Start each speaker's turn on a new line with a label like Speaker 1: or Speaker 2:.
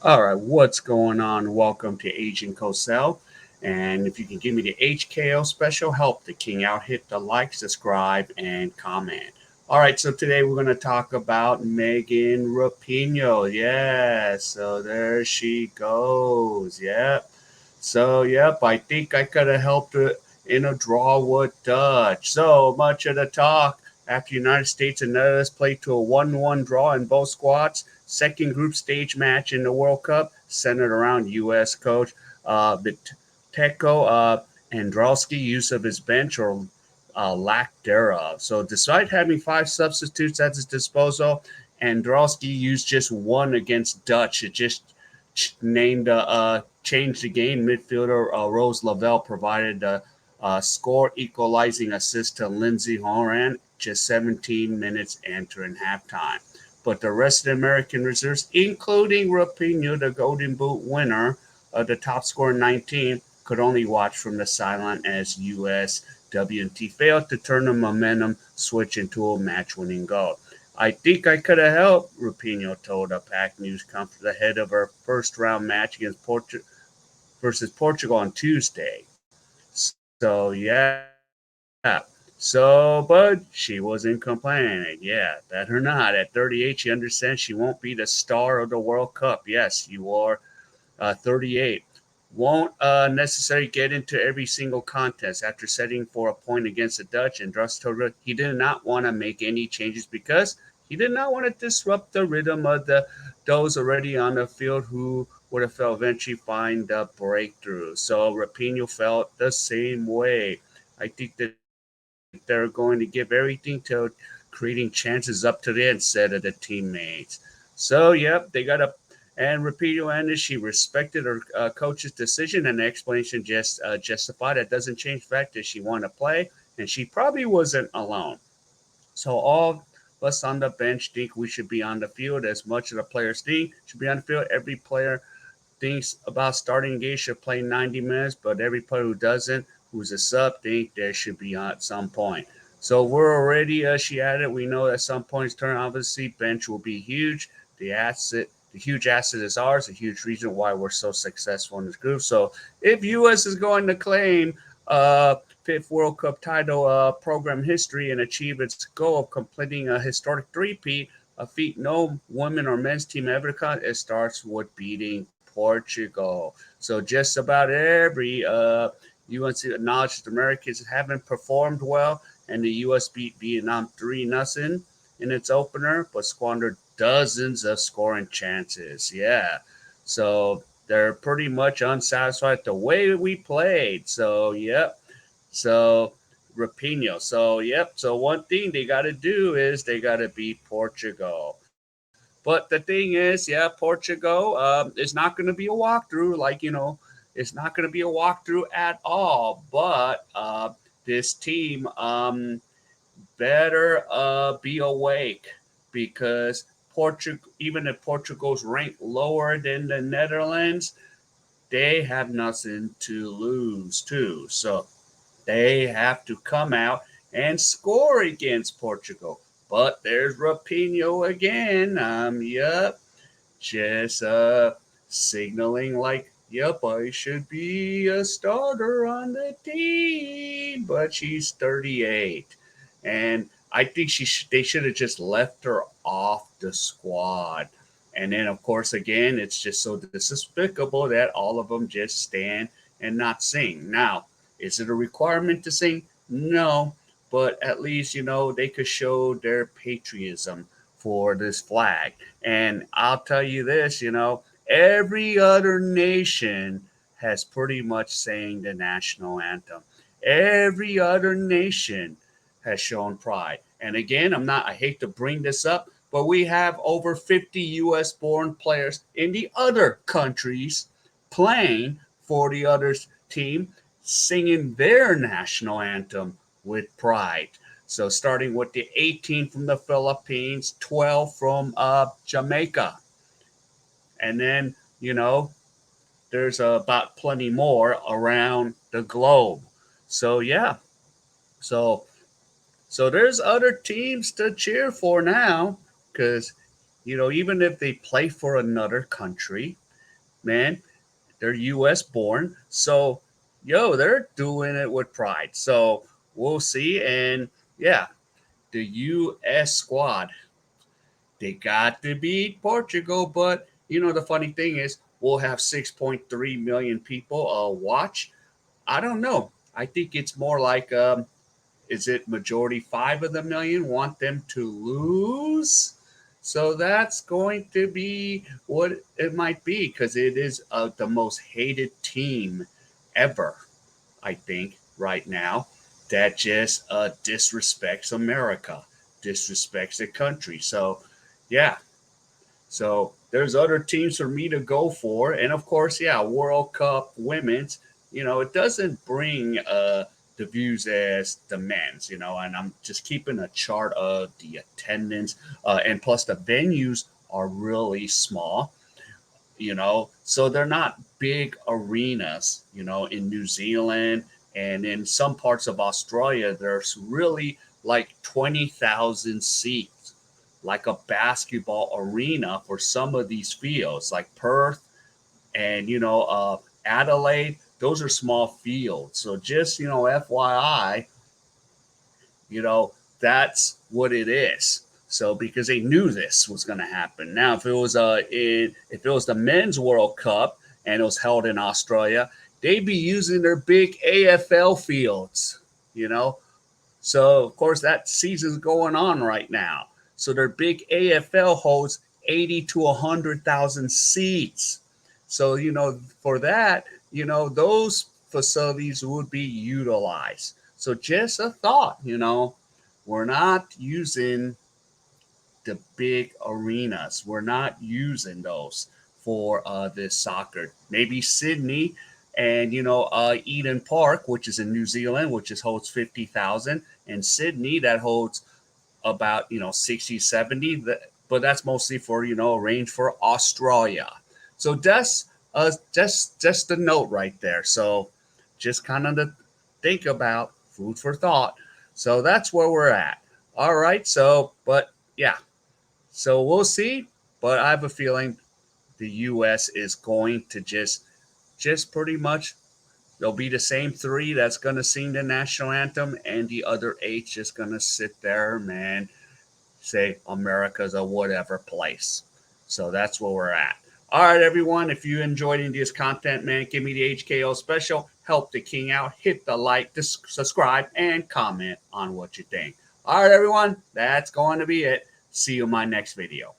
Speaker 1: All right, what's going on? Welcome to Agent Cosell. And if you can give me the HKO special, help the king out, hit the like, subscribe, and comment. All right, so today we're going to talk about Megan Rapinoe. Yeah, so there she goes. Yep. So, yep, I think I could have helped her in a draw with Dutch. So much of the talk after United States and Netherlands played to a 1-1 draw in both squads. Second group stage match in the World Cup centered around U.S. coach Biteko Androwski use of his bench or lack thereof. So, despite having five substitutes at his disposal, Androwski used just one against Dutch. It just named changed the game. Midfielder Rose Lavelle provided the score equalizing assist to Lindsey Horan just 17 minutes entering halftime. But the rest of the American reserves, including Rapinoe, the Golden Boot winner, the top scorer 19, could only watch from the sideline as USWNT failed to turn the momentum switch into a match-winning goal. I think I could have helped, Rapinoe told a Pack News conference ahead of her first round match against versus Portugal on Tuesday. So, yeah. So, but she wasn't complaining. Yeah, bet her not. At 38, she understands she won't be the star of the World Cup. Yes, you are 38. Won't necessarily get into every single contest. After setting for a point against the Dutch, and Druss told her he did not want to make any changes because he did not want to disrupt the rhythm of those already on the field who would have felt eventually find the breakthrough. So Rapinoe felt the same way. I think that they're going to give everything to creating chances up to the end, said of the teammates. So, yep, they got a and Rapinoe ended. She respected her coach's decision, and the explanation just justified. It doesn't change the fact that she wanted to play, and she probably wasn't alone. So all of us on the bench think we should be on the field as much as the players think should be on the field. Every player thinks about starting game should play 90 minutes, but every player who doesn't, who's a sub, think there should be on at some point. So we're already, she added, we know at some points turn obviously bench will be huge. The huge asset is ours, a huge reason why we're so successful in this group. So if U.S. is going to claim fifth World Cup title program history and achieve its goal of completing a historic three-peat, a feat no women or men's team ever got, it starts with beating Portugal. So just about every UNC acknowledged the Americans haven't performed well, and the U.S. beat Vietnam 3-0 in its opener, but squandered dozens of scoring chances. Yeah. So they're pretty much unsatisfied with the way we played. So, yep. So, Rapinoe. So, yep. So, one thing they got to do is they got to beat Portugal. But the thing is, yeah, Portugal is not going to be a walkthrough. It's not going to be a walkthrough at all. But this team better be awake because Portugal, even if Portugal's ranked lower than the Netherlands, they have nothing to lose too. So they have to come out and score against Portugal. But there's Rapinoe again. Yep, just signaling like, yep, I should be a starter on the team. But she's 38, and I think they should have just left her off the squad. And then, of course, again, it's just so despicable that all of them just stand and not sing. Now, is it a requirement to sing? No, but at least they could show their patriotism for this flag. And I'll tell you this, every other nation has pretty much sang the national anthem. Every other nation has shown pride. And again, I hate to bring this up, but we have over 50 US born players in the other countries playing for the other team, singing their national anthem with pride. So starting with the 18 from the Philippines, 12 from Jamaica, and then there's about plenty more around the globe. So yeah, so so there's other teams to cheer for now because even if they play for another country, man, they're U.S. born. So, yo, they're doing it with pride. So we'll see. And yeah, the U.S. squad, they got to beat Portugal. But, the funny thing is, we'll have 6.3 million people watch. I don't know. I think it's more like, is it majority 5 of the million want them to lose? So that's going to be what it might be because it is the most hated team ever, I think, right now, that just disrespects America, disrespects the country. So, yeah, so there's other teams for me to go for, and of course, yeah, World Cup women's. It doesn't bring the views as the men's. And I'm just keeping a chart of the attendance, and plus the venues are really small. So they're not big arenas. In New Zealand and in some parts of Australia, there's really like 20,000 seats, like a basketball arena for some of these fields, like Perth and Adelaide. Those are small fields. So just FYI, you know, that's what it is. So because they knew this was going to happen. Now, if it was the men's World Cup and it was held in Australia, they'd be using their big AFL fields. You know, so of course that season's going on right now. So their big AFL holds 80 to 100,000 seats. So for that, those facilities would be utilized. So just a thought, we're not using the big arenas. We're not using those for this soccer. Maybe Sydney and Eden Park, which is in New Zealand, which is holds 50,000, and Sydney that holds about 60, 70. But that's mostly for a range for Australia. So that's just the note right there. So just kind of to think about, food for thought. So that's where we're at. All right. So, but yeah, so we'll see. But I have a feeling the U.S. is going to just pretty much, there'll be the same three that's going to sing the national anthem, and the other eight just going to sit there, man, say America's a whatever place. So that's where we're at. All right, everyone. If you enjoyed any of this content, man, give me the HKO special. Help the king out. Hit the like, subscribe, and comment on what you think. All right, everyone. That's going to be it. See you in my next video.